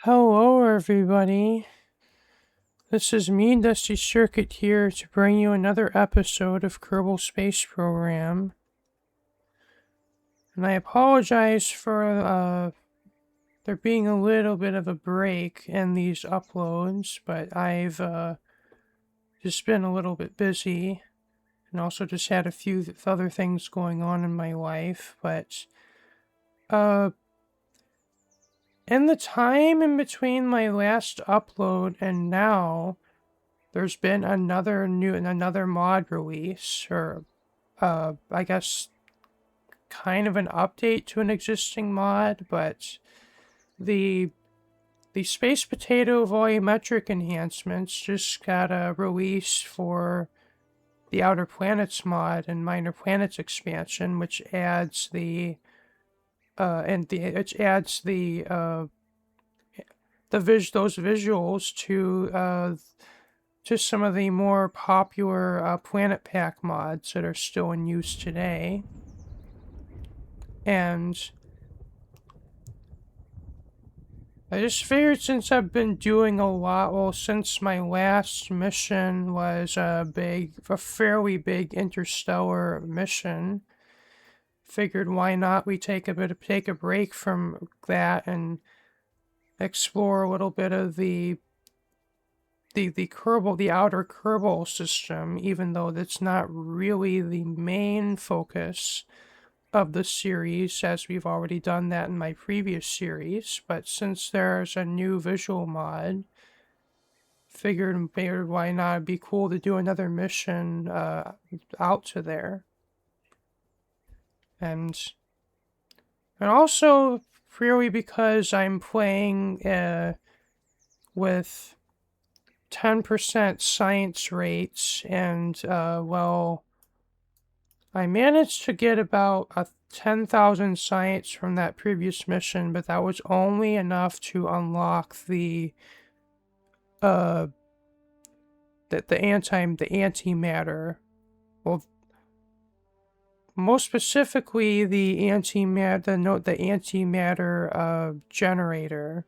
Hello, everybody. This is me, Dusty Circuit, here to bring you another episode of Kerbal Space Program. And I apologize for there being a little bit of a break in these uploads, but I've just been a little bit busy and also just had a few other things going on in my life. But uh, in the time in between my last upload and now, there's been another mod release, or I guess kind of an update to an existing mod, but the Space Potato volumetric enhancements just got a release for the Outer Planets mod and Minor Planets expansion, which adds the those visuals to some of the more popular Planet Pack mods that are still in use today. And I just figured, since I've been doing a lot, well, since my last mission was a fairly big interstellar mission, figured why not we take a break from that and explore a little bit of the outer Kerbal system, even though that's not really the main focus of the series, as we've already done that in my previous series. But since there's a new visual mod, figured why not, it'd be cool to do another mission out to there. And also purely because I'm playing with 10% science rates, and well, I managed to get about 10,000 science from that previous mission, but that was only enough to unlock the antimatter. Well, most specifically the antimatter generator,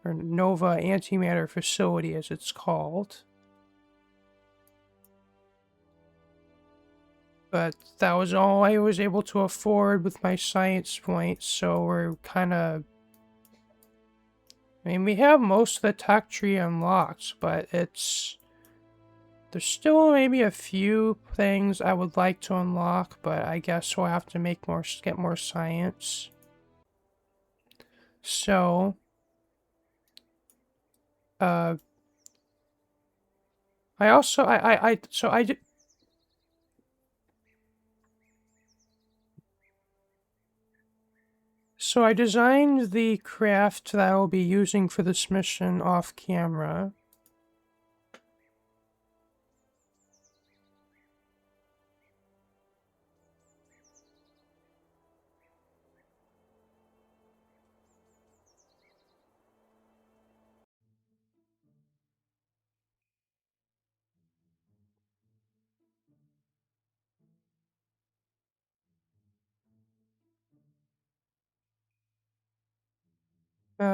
or Nova Antimatter Facility, as it's called. But that was all I was able to afford with my science points, so we're kind of... I mean, we have most of the tech tree unlocked, but there's still maybe a few things I would like to unlock, but I guess we'll have to get more science. So, I designed the craft that I will be using for this mission off camera.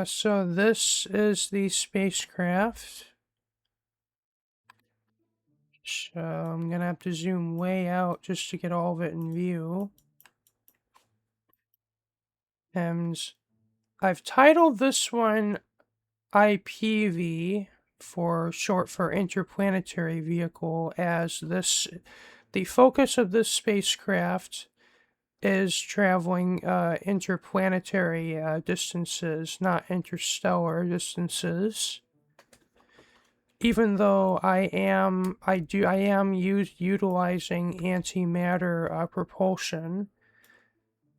So this is the spacecraft. So I'm gonna have to zoom way out just to get all of it in view. And I've titled this one IPV, for short for Interplanetary Vehicle, as the focus of this spacecraft is traveling interplanetary distances, not interstellar distances. Even though I am utilizing antimatter propulsion,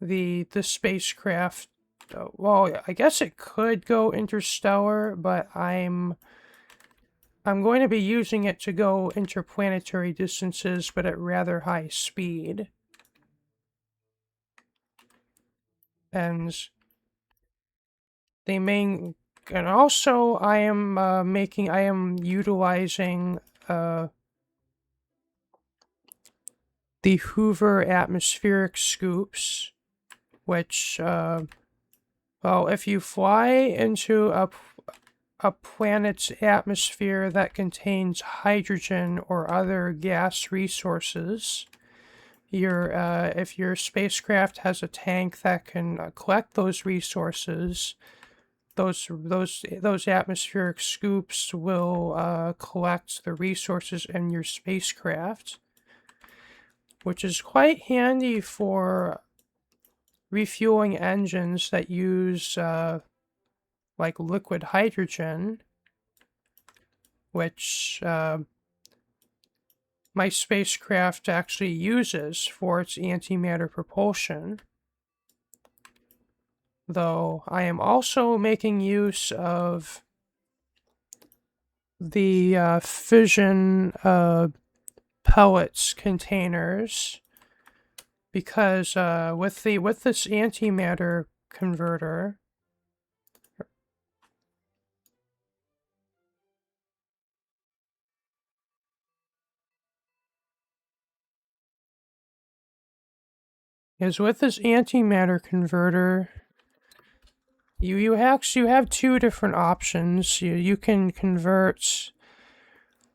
the spacecraft, well, I guess it could go interstellar, but I'm going to be using it to go interplanetary distances, but at rather high speed. And also I am utilizing the Hoover atmospheric scoops, which Well, if you fly into a planet's atmosphere that contains hydrogen or other gas resources, if your spacecraft has a tank that can collect those resources, those atmospheric scoops will collect the resources in your spacecraft, which is quite handy for refueling engines that use like liquid hydrogen, which my spacecraft actually uses for its antimatter propulsion. Though I am also making use of the fission pellets containers, because with this antimatter converter, you actually have two different options. You can convert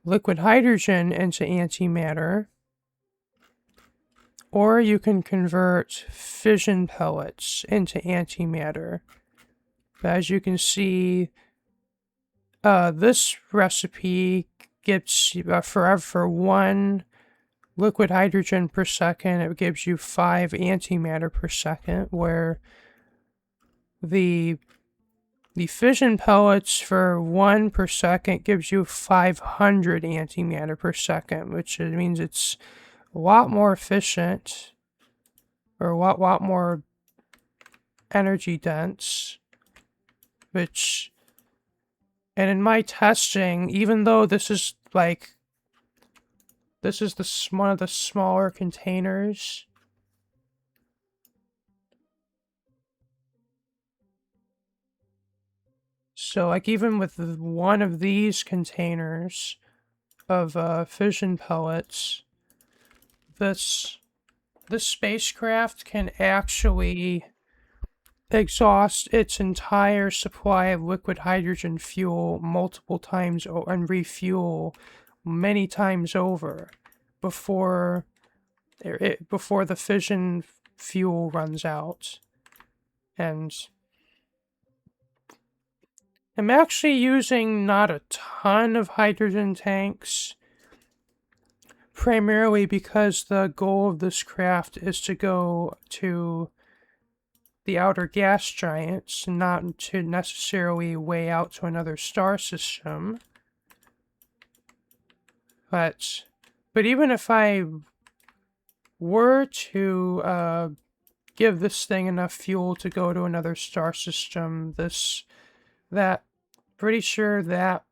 liquid hydrogen into antimatter, or you can convert fission pellets into antimatter. But as you can see, this recipe gives for 1 liquid hydrogen per second, it gives you 5 antimatter per second, where the fission pellets for 1 per second gives you 500 antimatter per second, which means it's a lot more efficient, or a lot more energy dense, and in my testing, even though this is one of the smaller containers, so like even with one of these containers of fission pellets, this spacecraft can actually exhaust its entire supply of liquid hydrogen fuel multiple times and refuel many times over before the fission fuel runs out. And I'm actually using not a ton of hydrogen tanks, primarily because the goal of this craft is to go to the outer gas giants, not to necessarily way out to another star system. But even if I were to give this thing enough fuel to go to another star system, pretty sure that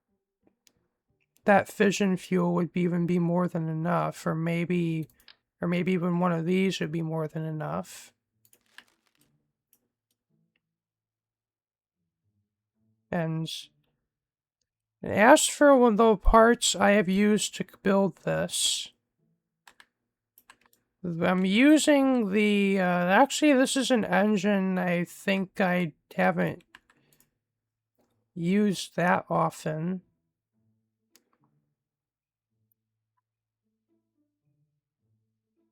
fission fuel would even be more than enough, or maybe even one of these would be more than enough. And as for one of the parts I have used to build this, I'm using actually this is an engine I think I haven't used that often.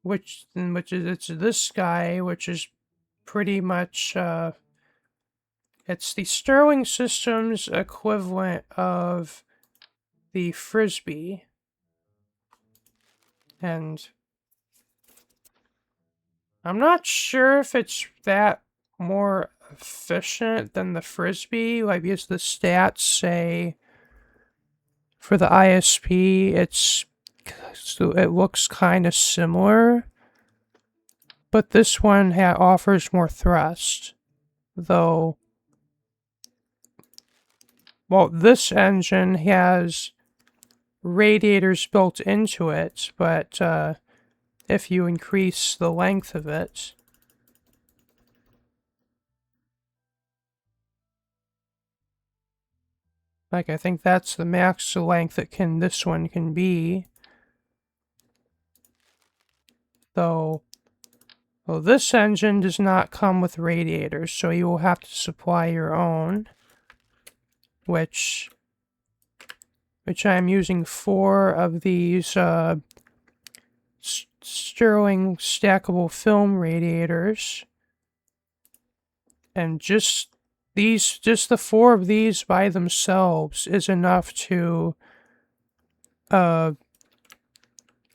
It's this guy, which is pretty much, it's the Stirling Systems equivalent of the Frisbee. And I'm not sure if it's that more efficient than the Frisbee, like, because the stats say for the ISP, it looks kind of similar, but this one offers more thrust, though. Well, this engine has radiators built into it, but if you increase the length of it, like, I think that's the max length this one can be. Though Well, this engine does not come with radiators, so you will have to supply your own, which I'm using 4 of these Sterling stackable film radiators, and just the 4 of these by themselves is enough to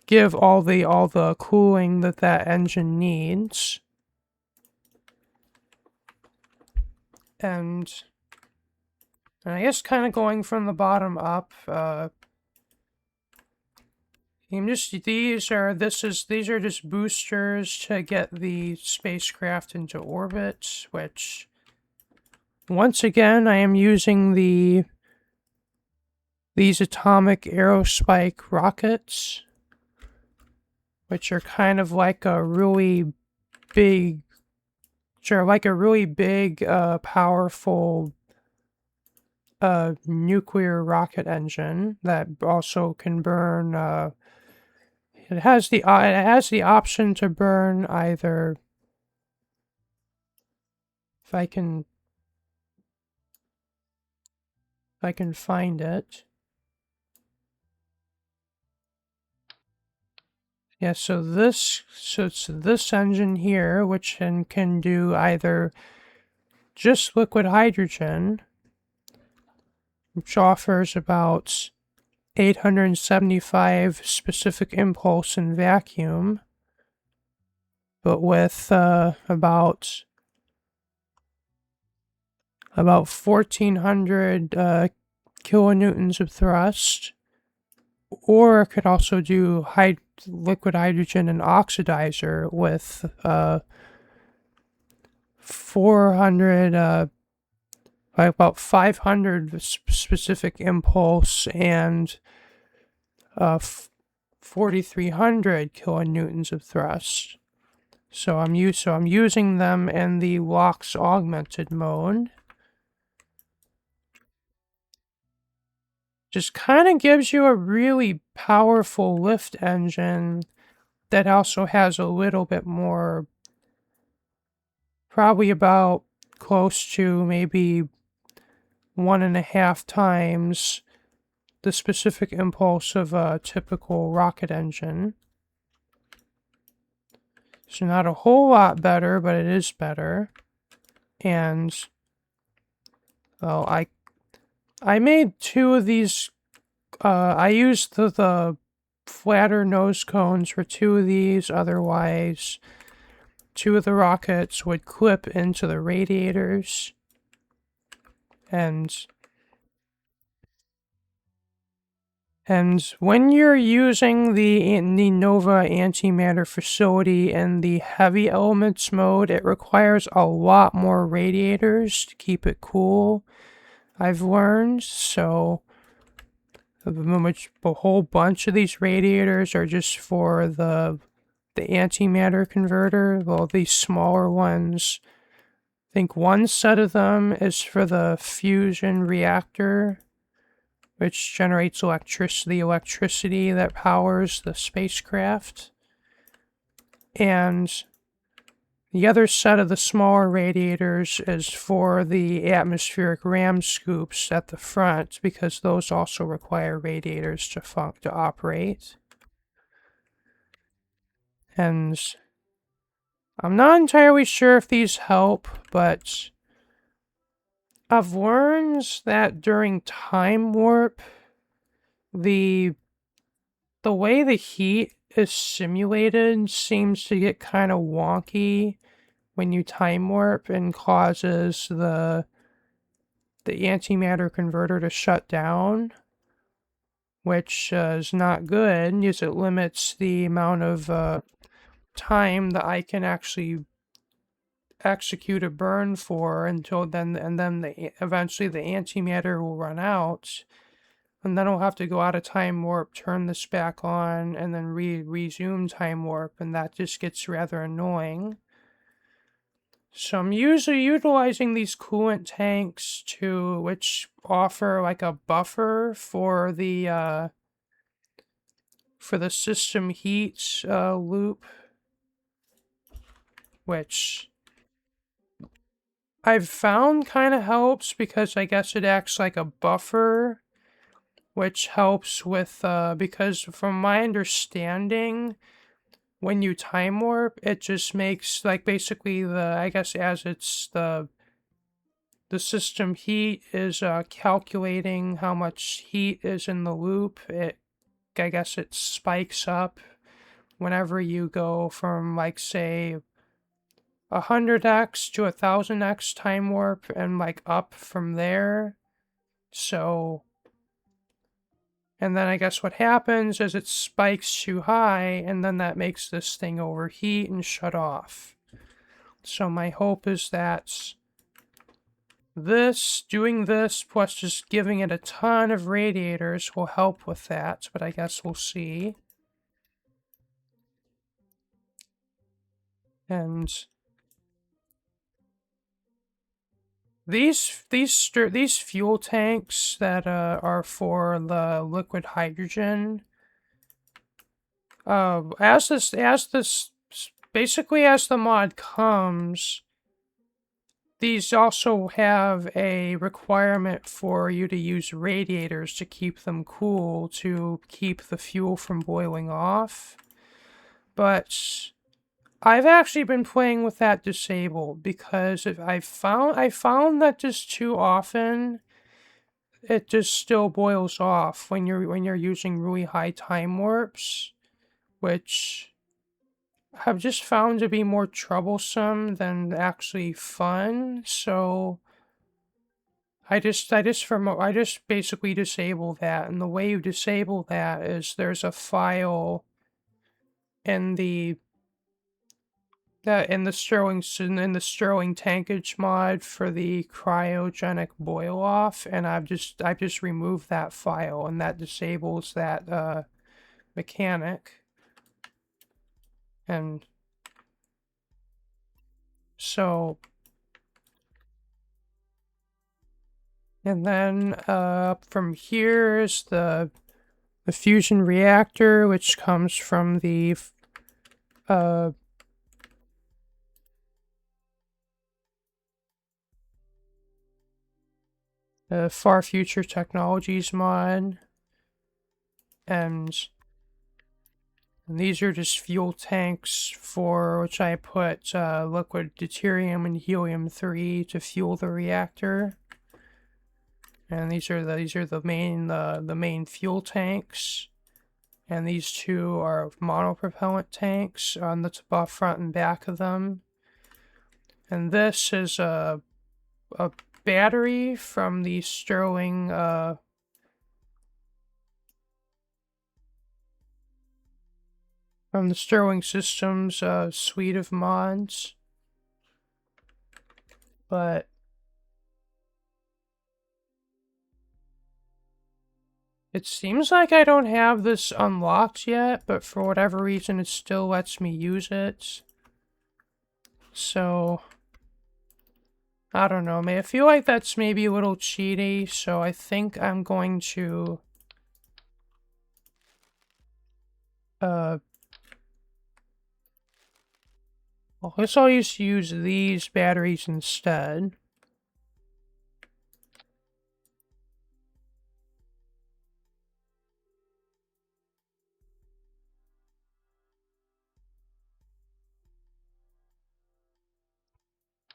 give all the cooling that engine needs. And I guess kind of going from the bottom up, these are just boosters to get the spacecraft into orbit, which once again I am using these atomic aerospike rockets, which are kind of like a really big, powerful nuclear rocket engine that also can burn. It has the option to burn either. If I can find it. Yeah, so it's this engine here, which can do either just liquid hydrogen, which offers about 875 specific impulse in vacuum, but with about 1400 kilonewtons of thrust, or it could also do liquid hydrogen and oxidizer with 400 by about 500 specific impulse and 4,300 kilonewtons of thrust. So I'm using them in the LOX augmented mode. Just kind of gives you a really powerful lift engine that also has a little bit more, probably about close to maybe 1.5 times the specific impulse of a typical rocket engine. So not a whole lot better, but it is better. And well, I made 2 of these. I used the flatter nose cones for 2 of these. Otherwise, 2 of the rockets would clip into the radiators. And when you're using the Nova antimatter facility in the heavy elements mode, it requires a lot more radiators to keep it cool, I've learned. So a whole bunch of these radiators are just for the antimatter converter. Well, these smaller ones, I think one set of them is for the fusion reactor, which generates the electricity that powers the spacecraft. And the other set of the smaller radiators is for the atmospheric ram scoops at the front, because those also require radiators to operate. And I'm not entirely sure if these help, but I've learned that during time warp, the way the heat is simulated seems to get kind of wonky when you time warp, and causes the antimatter converter to shut down, which is not good, because it limits the amount of time that I can actually execute a burn for until then, and then eventually the antimatter will run out, and then I'll have to go out of time warp, turn this back on, and then resume time warp, and that just gets rather annoying. So I'm usually utilizing these coolant tanks which offer like a buffer for the system heat loop. which I've found kind of helps because I guess it acts like a buffer, which helps with, because from my understanding, when you time warp, it just makes, like, basically I guess as it's the system heat is calculating how much heat is in the loop, I guess it spikes up whenever you go from, like, say, 100x to 1000x time warp and, like, up from there. So, and then I guess what happens is it spikes too high, and then that makes this thing overheat and shut off. So my hope is that doing this, plus just giving it a ton of radiators will help with that, but I guess we'll see. And these fuel tanks that are for the liquid hydrogen, basically as the mod comes, these also have a requirement for you to use radiators to keep them cool, to keep the fuel from boiling off. But I've actually been playing with that disabled because I found that just too often it just still boils off when you're using really high time warps, which have just found to be more troublesome than actually fun. So I just basically disable that, and the way you disable that is there's a file in the in the Sterling tankage mod for the cryogenic boil off, and I've just removed that file, and that disables that mechanic. And so, and then from here is the fusion reactor, which comes from the Far Future Technologies mod, and these are just fuel tanks for which I put liquid deuterium and helium-3 to fuel the reactor. And these are the main fuel tanks, and these two are monopropellant tanks on the front and back of them. And this is a battery from the Sterling Systems suite of mods. But it seems like I don't have this unlocked yet, but for whatever reason it still lets me use it. So I don't know, I feel like that's maybe a little cheaty, so I think I'm going to well, I guess I'll just use these batteries instead.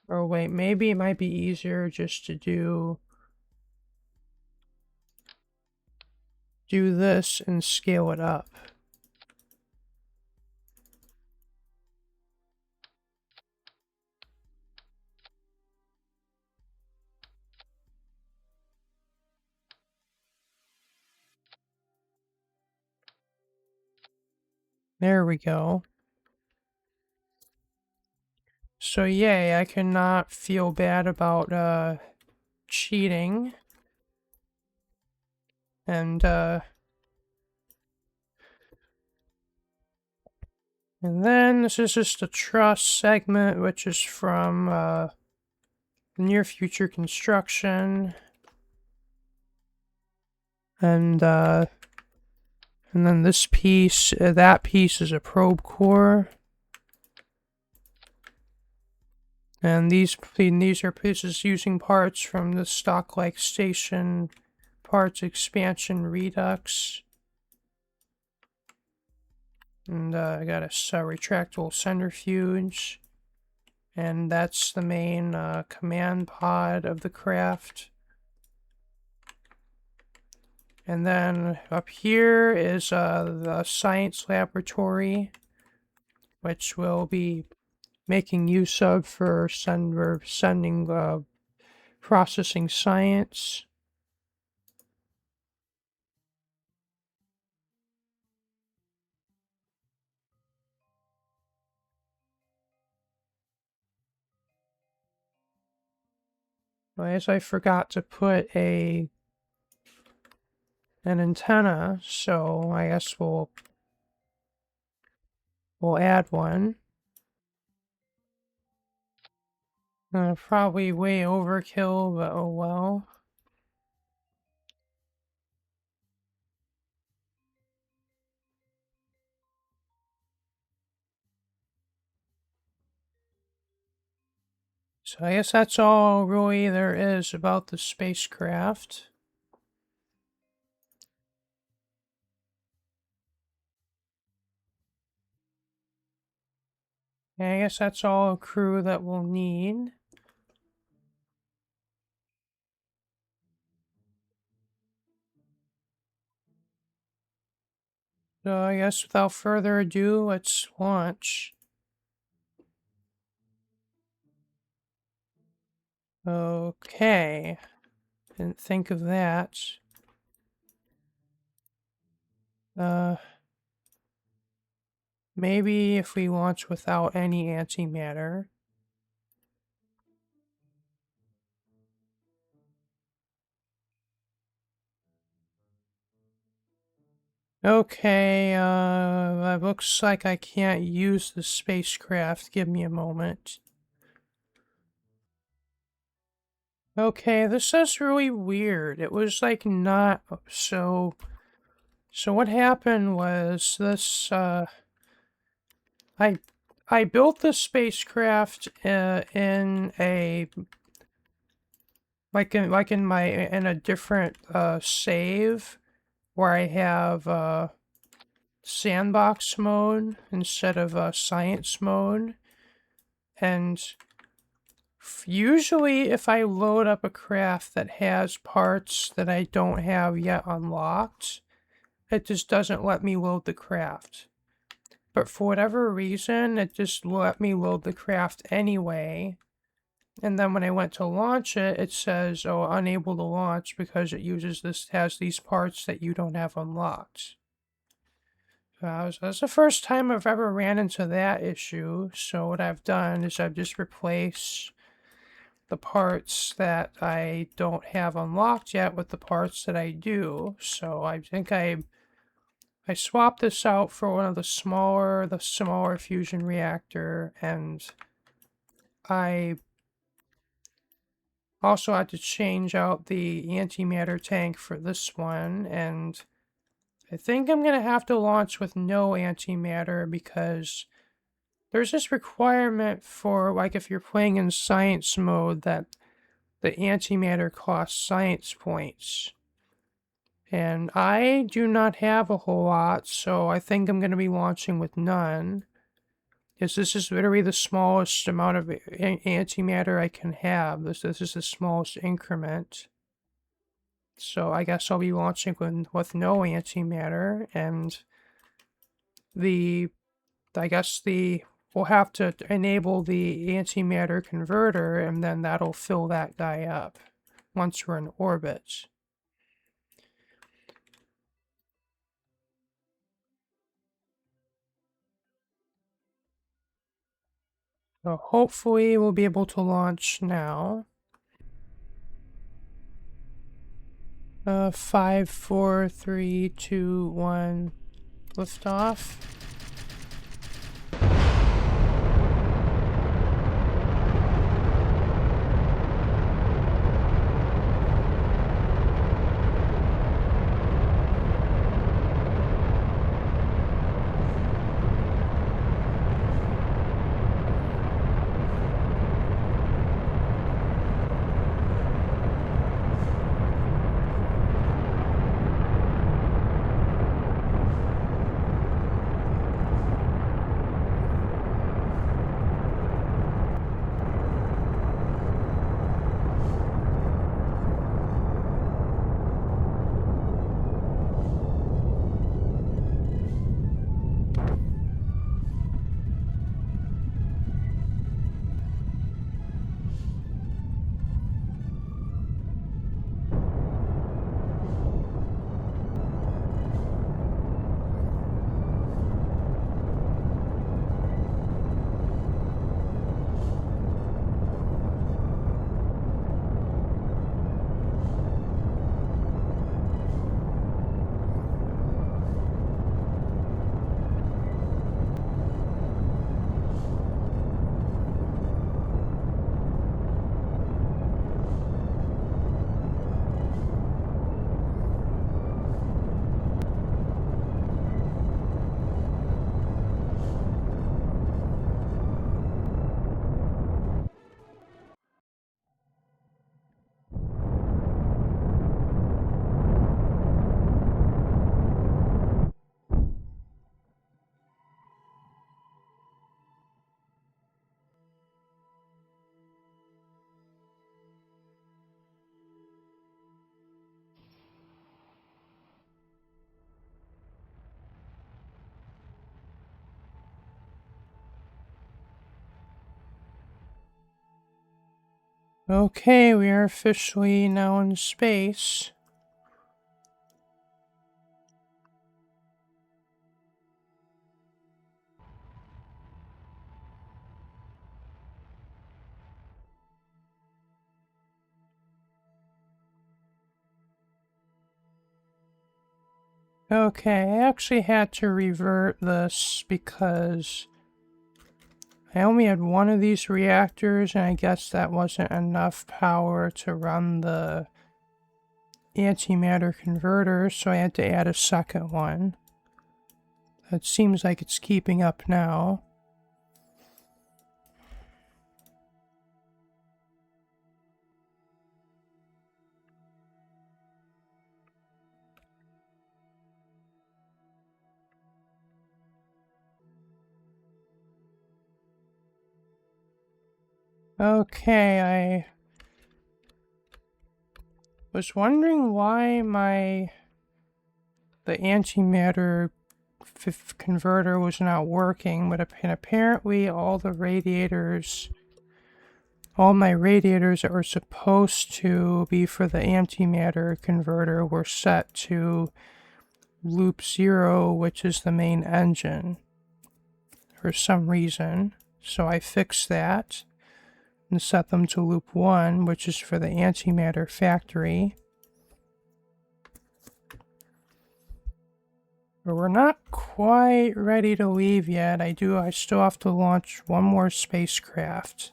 Or wait, maybe it might be easier just to do this and scale it up. There we go. So yay, I cannot feel bad about cheating. And then this is just a truss segment, which is from near future construction. And then this piece, that piece is a probe core. And these are pieces using parts from the stock-like station parts expansion redux. And I got a retractable centrifuge. And that's the main command pod of the craft. And then up here is the science laboratory, which we'll be making use of for sending processing science. Well, as I forgot to put an antenna, so I guess we'll add one. Probably way overkill, but oh well. So I guess that's all really there is about the spacecraft. And I guess that's all a crew that we'll need. So I guess without further ado, let's launch. Okay. Didn't think of that. Maybe if we launch without any antimatter. Okay, it looks like I can't use the spacecraft. Give me a moment. Okay, this is really weird. It was like not so. So what happened was this. I built the spacecraft in a in a different save where I have sandbox mode instead of science mode, and usually if I load up a craft that has parts that I don't have yet unlocked, it just doesn't let me load the craft. But for whatever reason, it just let me load the craft anyway. And then when I went to launch it, it says, oh, unable to launch because it has these parts that you don't have unlocked. That's the first time I've ever ran into that issue. So what I've done is I've just replaced the parts that I don't have unlocked yet with the parts that I do. So I think I swapped this out for one of the smaller fusion reactor, and I also had to change out the antimatter tank for this one, and I think I'm gonna have to launch with no antimatter because there's this requirement for, like, if you're playing in science mode, that the antimatter costs science points. And I do not have a whole lot, so I think I'm going to be launching with none. Because this is literally the smallest amount of antimatter I can have. This is the smallest increment. So I guess I'll be launching with no antimatter, and we'll have to enable the antimatter converter, and then that'll fill that guy up once we're in orbit. So hopefully we'll be able to launch now. 5, 4, 3, 2, 1, liftoff. Okay, we are officially now in space. Okay, I actually had to revert this because I only had one of these reactors, and I guess that wasn't enough power to run the antimatter converter, so I had to add a second one. It seems like it's keeping up now. Okay, I was wondering why the antimatter converter was not working, but apparently all my radiators that were supposed to be for the antimatter converter were set to loop 0, which is the main engine, for some reason. So I fixed that and set them to loop 1, which is for the antimatter factory. But we're not quite ready to leave yet. I still have to launch one more spacecraft.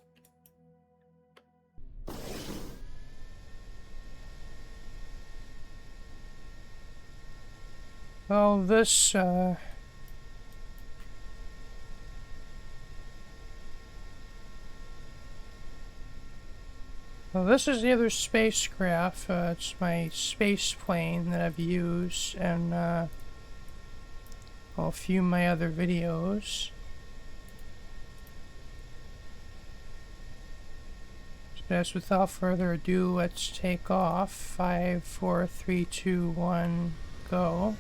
Well, this is the other spacecraft. It's my space plane that I've used in a few of my other videos. So as without further ado, let's take off. 5, 4, 3, 2, 1, go.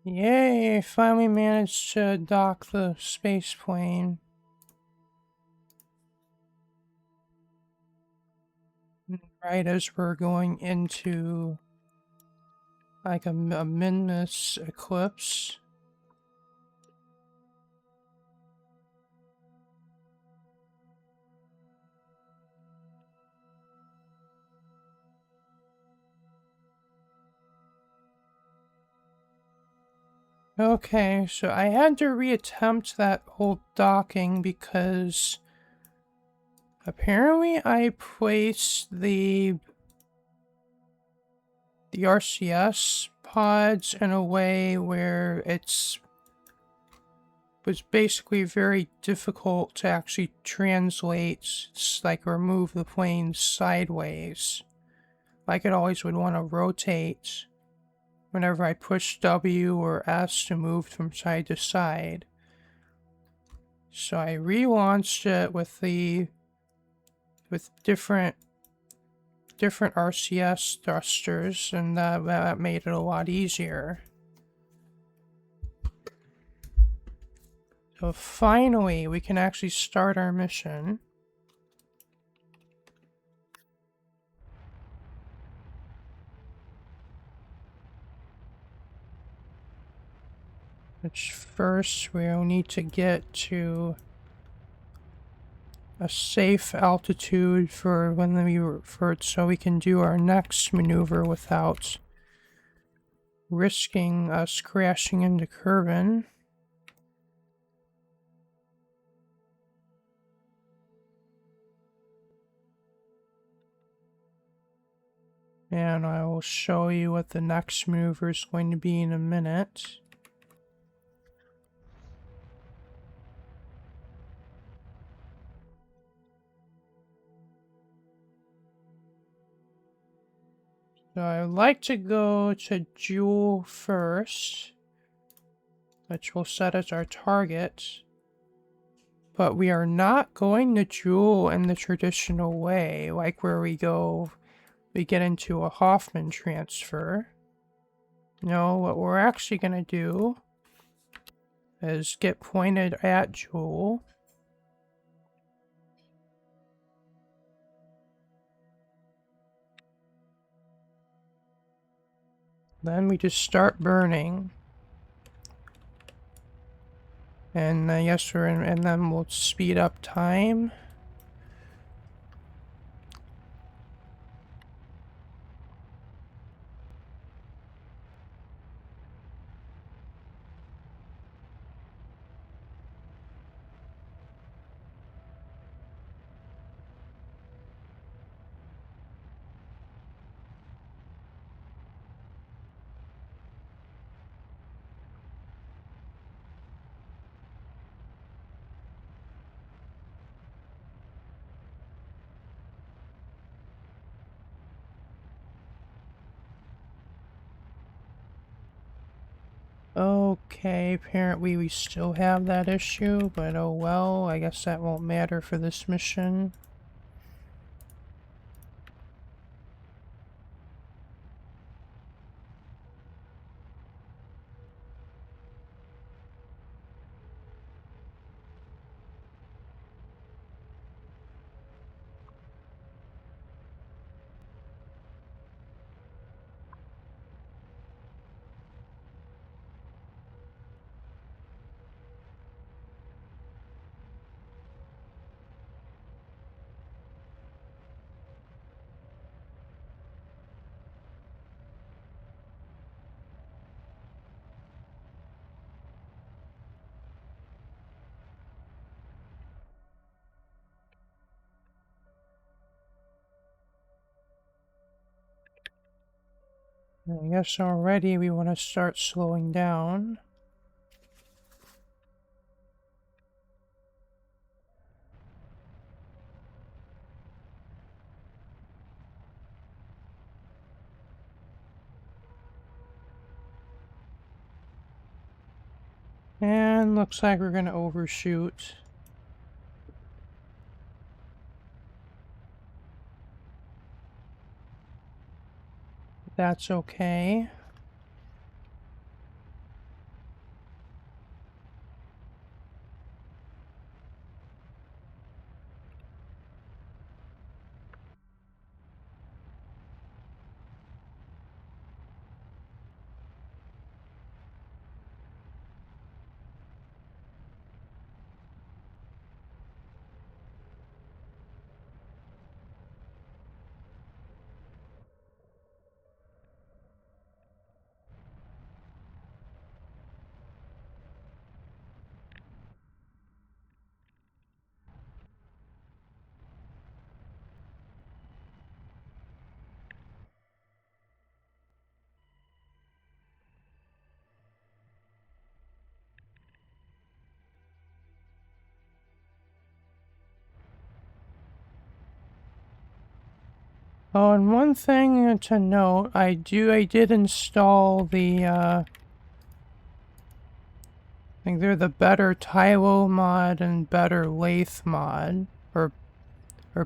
Yay, finally managed to dock the space plane. Right as we're going into like a minus eclipse. Okay, so I had to reattempt that whole docking because apparently I placed the RCS pods in a way where was basically very difficult to actually translate, like remove the plane sideways. Like it always would want to rotate whenever I push W or S to move from side to side. So I relaunched it with different RCS thrusters, and that made it a lot easier. So finally, we can actually start our mission. Which first we'll need to get to a safe altitude for so we can do our next maneuver without risking us crashing into Kerbin. And I will show you what the next maneuver is going to be in a minute. So I would like to go to Jewel first, which will set as our target. But we are not going to Jewel in the traditional way, like where we get into a Hoffman transfer. No, what we're actually going to do is get pointed at Jewel. Then we just start burning. And yes, and then we'll speed up time. Okay, apparently we still have that issue, but oh well, I guess that won't matter for this mission. I guess already we want to start slowing down. And looks like we're gonna overshoot. That's okay. Oh, and one thing to note, I did install the, I think they're the better Tylo mod and better Lathe mod, or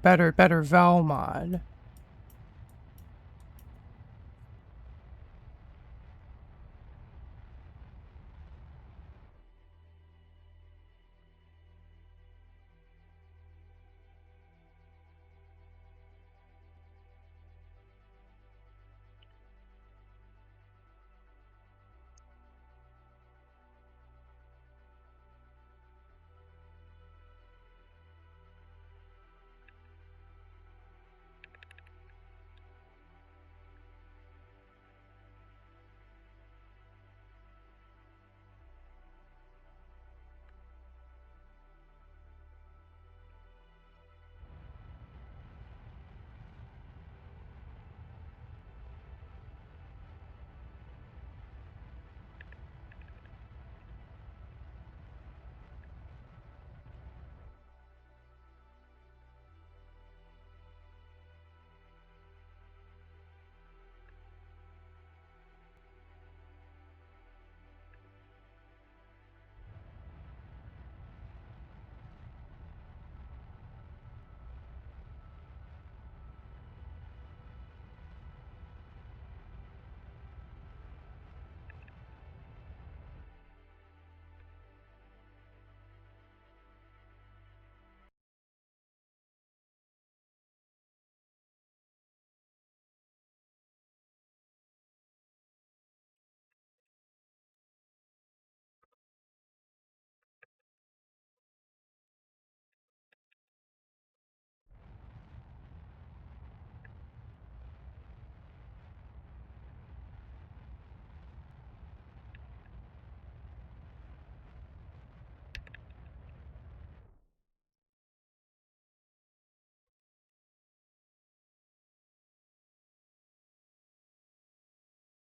better Vel mod.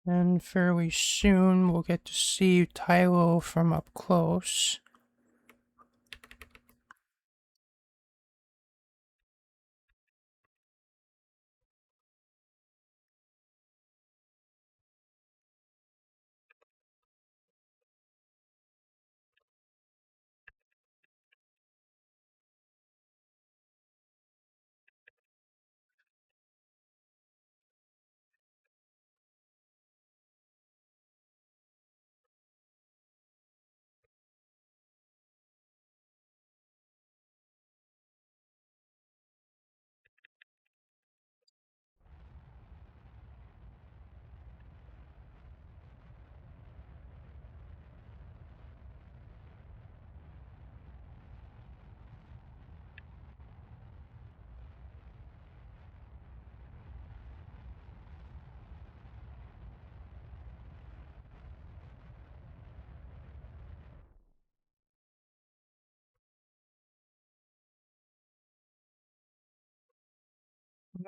And fairly soon we'll get to see Tylo from up close.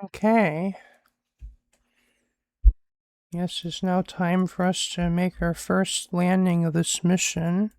Okay. Yes, it's now time for us to make our first landing of this mission.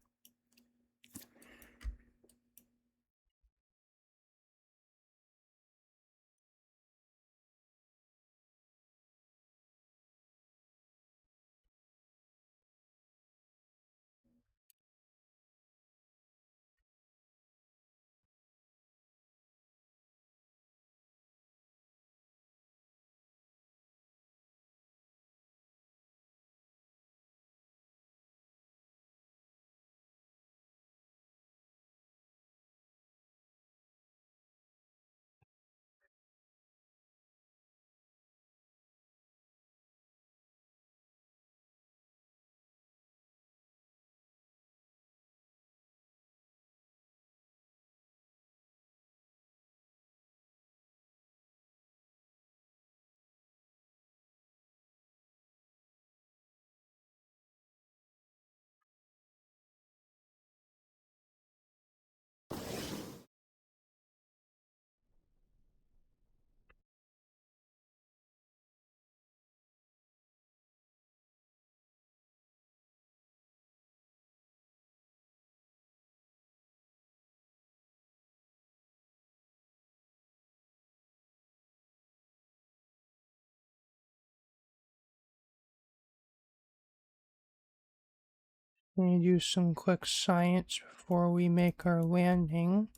Let me do some quick science before we make our landing.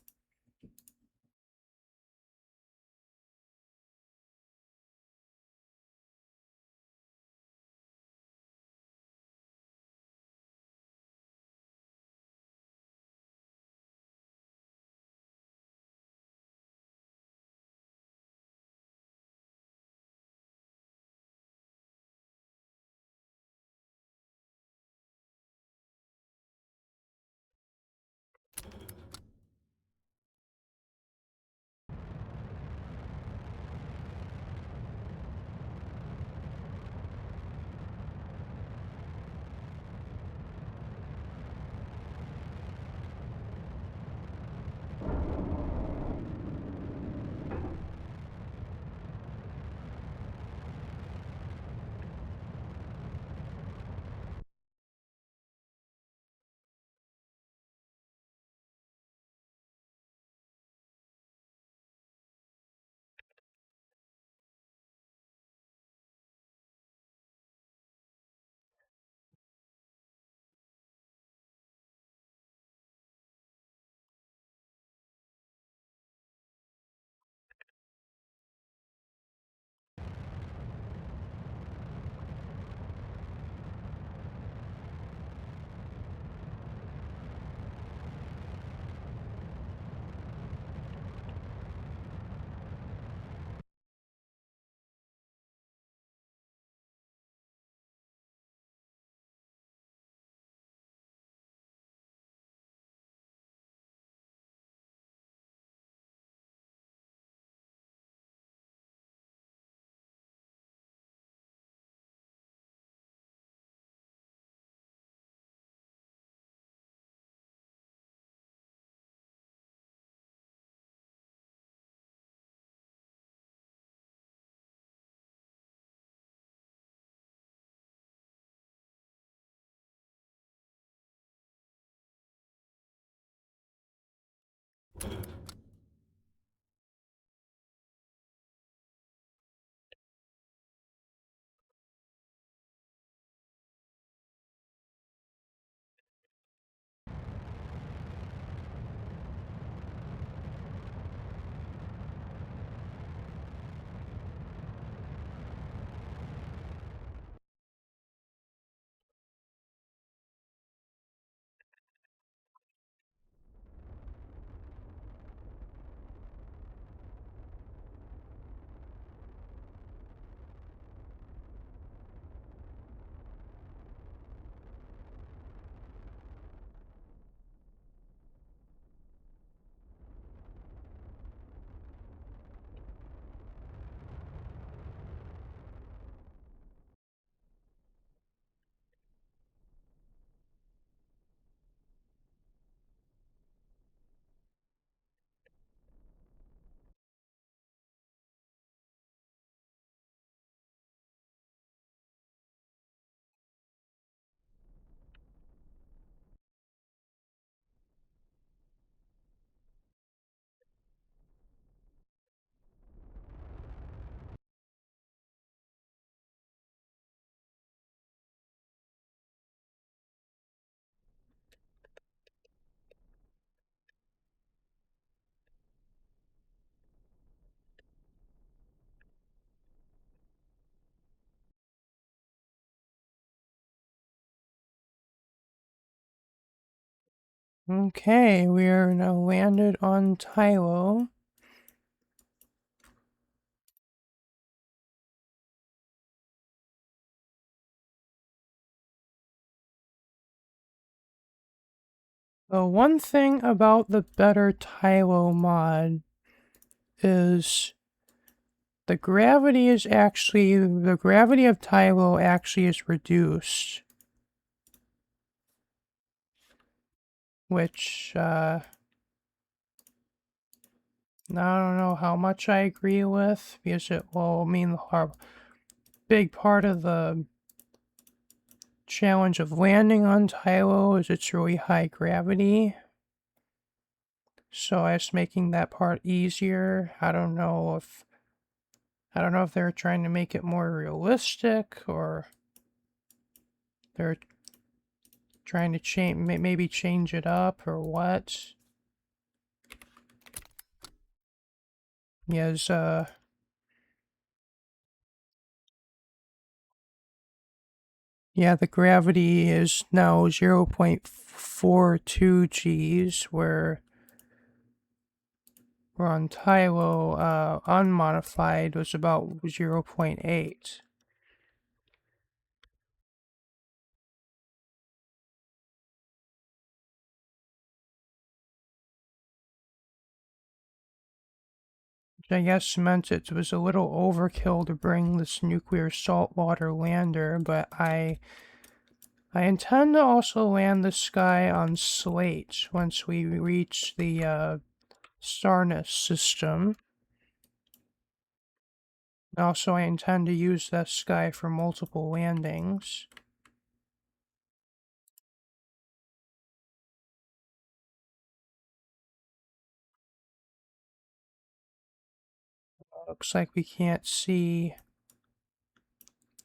Okay, we are now landed on Tylo. The one thing about the better Tylo mod is the gravity of Tylo actually is reduced, which I don't know how much I agree with, because it will mean a big part of the challenge of landing on Tylo is its really high gravity. So it's making that part easier. I don't know if they're trying to make it more realistic, or they're trying to maybe change it up or what? Yes, yeah, the gravity is now 0.42 Gs, where we're on Tylo, unmodified was about 0.8. Which I guess meant it was a little overkill to bring this nuclear saltwater lander, but I intend to also land this guy on Slate once we reach the Starness system. Also, I intend to use this guy for multiple landings. Looks like we can't see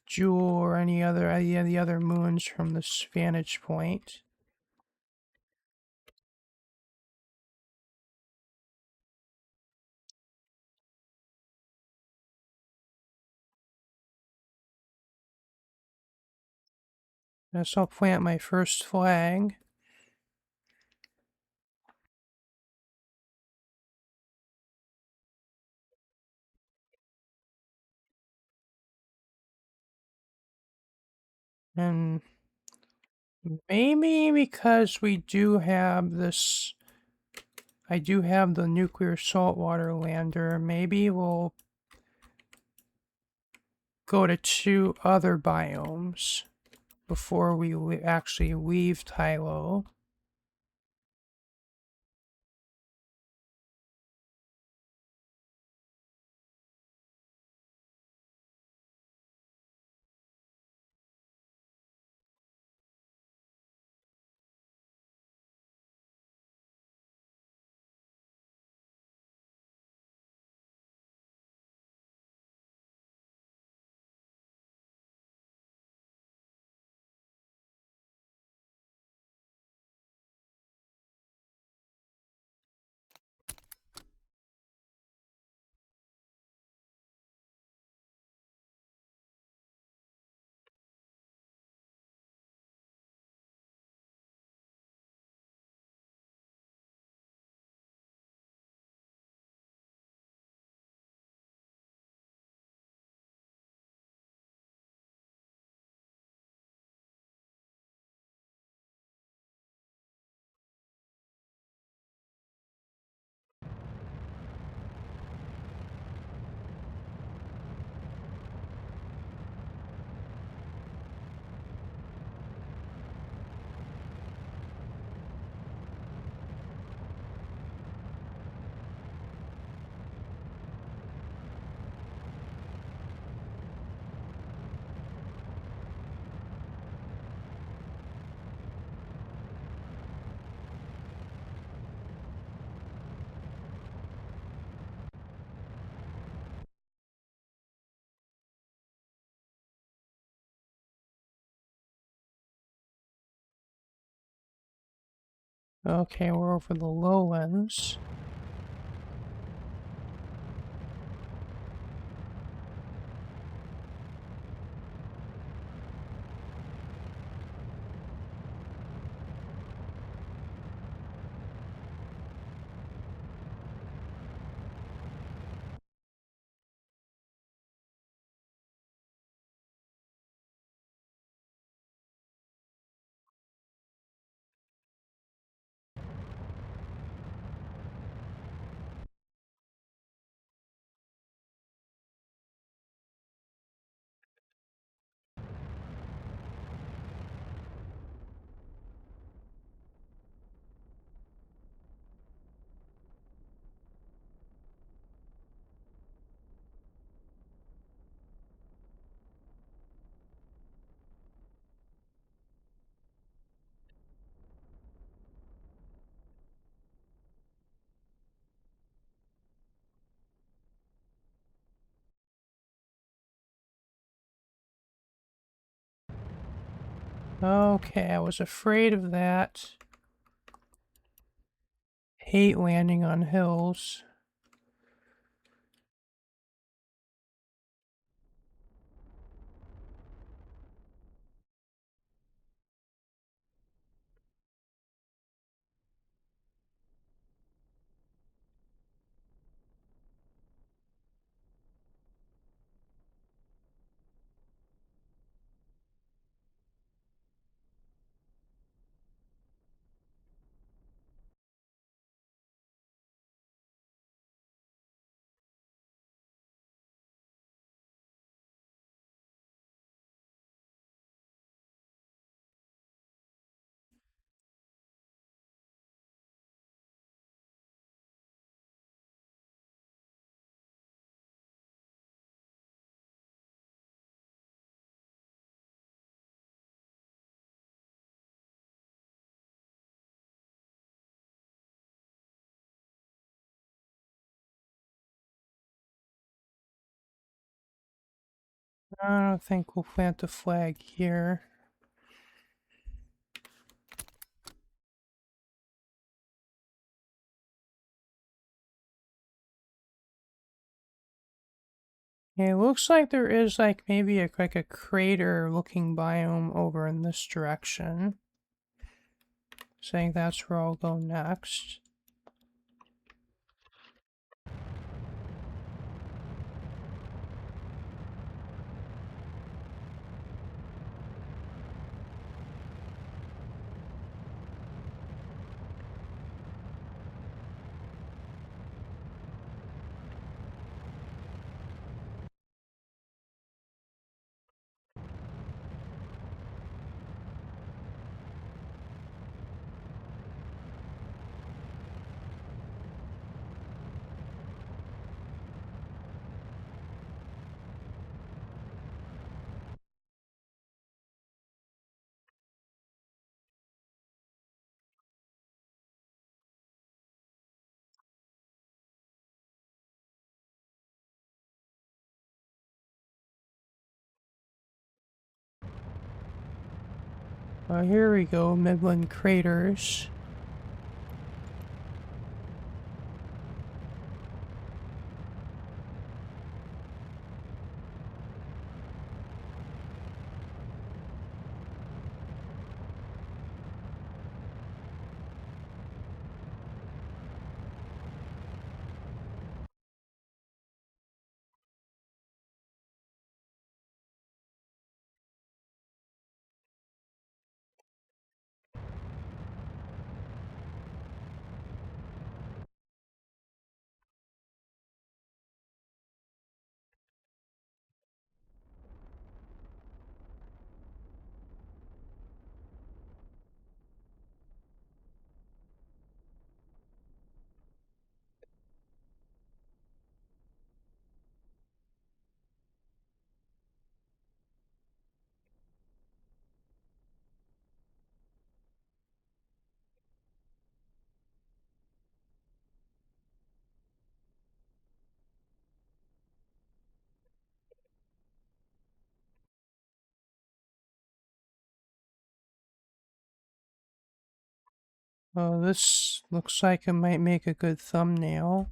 Jewel or any of the other moons from this vantage point. Guess I'll plant my first flag. And maybe because we do have this, I do have the nuclear saltwater lander, maybe we'll go to 2 other biomes before we actually leave Tylo. Okay, we're over the lowlands. Okay, I was afraid of that. Hate landing on hills. I don't think we'll plant the flag here. Yeah, it looks like there is like maybe like a crater looking biome over in this direction. Saying that's where I'll go next. Here we go, Midland Craters. Oh, this looks like it might make a good thumbnail.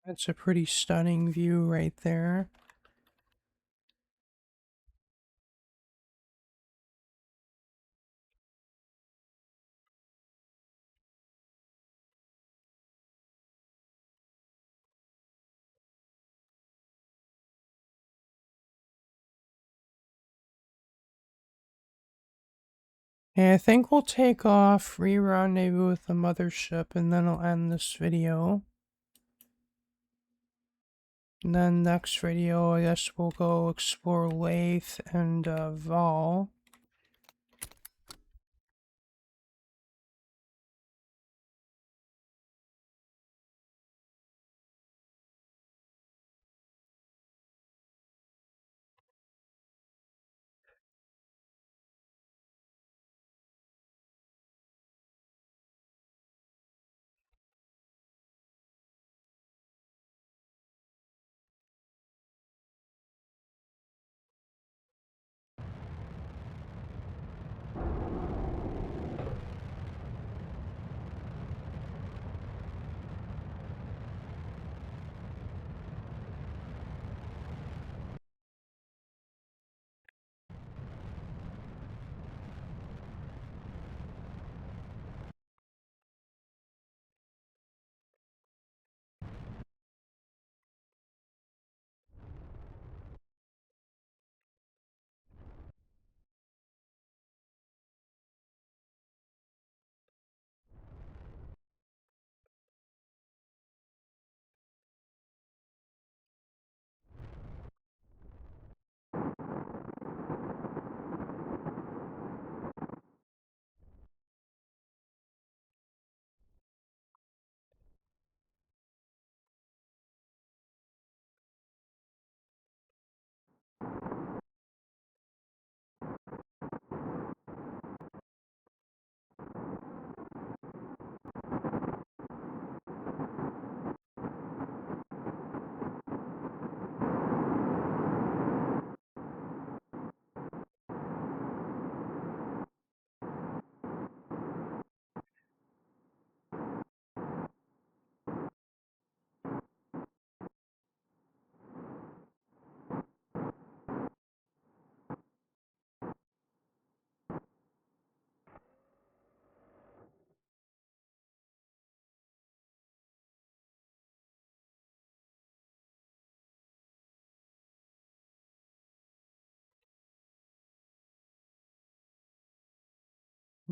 That's a pretty stunning view right there. Yeah, I think we'll take off, re-rendezvous with the mothership, and then I'll end this video. And then next video, I guess we'll go explore Lathe and Vol.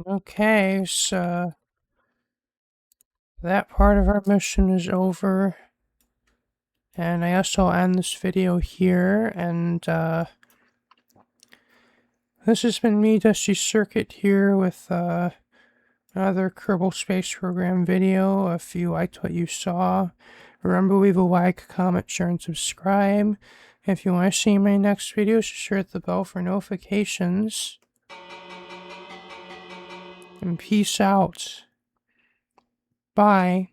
Okay, so that part of our mission is over. And I guess I'll end this video here, and this has been me, Dusty Circuit, here with another Kerbal Space Program video. If you liked what you saw, remember leave a like, comment, share, and subscribe. If you want to see my next videos, just hit the bell for notifications. And peace out. Bye.